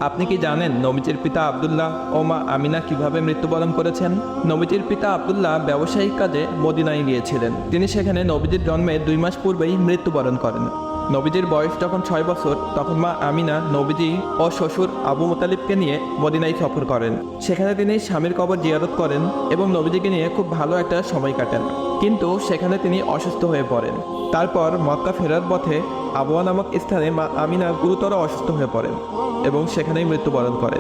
আপনি কি জানেন নবীজির পিতা আব্দুল্লাহ ও মা আমিনা কিভাবে মৃত্যুবরণ করেছেন? নবীজির পিতা আব্দুল্লাহ ব্যবসায়িক কাজে মদিনায় গিয়েছিলেন। তিনি সেখানে নবীজির জন্মের 2 মাস পূর্বেই মৃত্যুবরণ করেন। নবীজির বয়স যখন 6 বছর, তখন মা আমিনা নবীজি ও শ্বশুর আবু মুতালিবকে নিয়ে মদিনায় সফর করেন। সেখানে তিনি স্বামীর কবর জিয়ারত করেন এবং নবীজিকে নিয়ে খুব ভালো একটা সময় কাটান। কিন্তু সেখানে তিনি অসুস্থ হয়ে পড়েন। তারপর মক্কা ফেরার পথে আবওয়া নামক স্থানে মা আমিনা গুরুতর অসুস্থ হয়ে পড়েন এবং সেখানেই মৃত্যুবরণ করেন।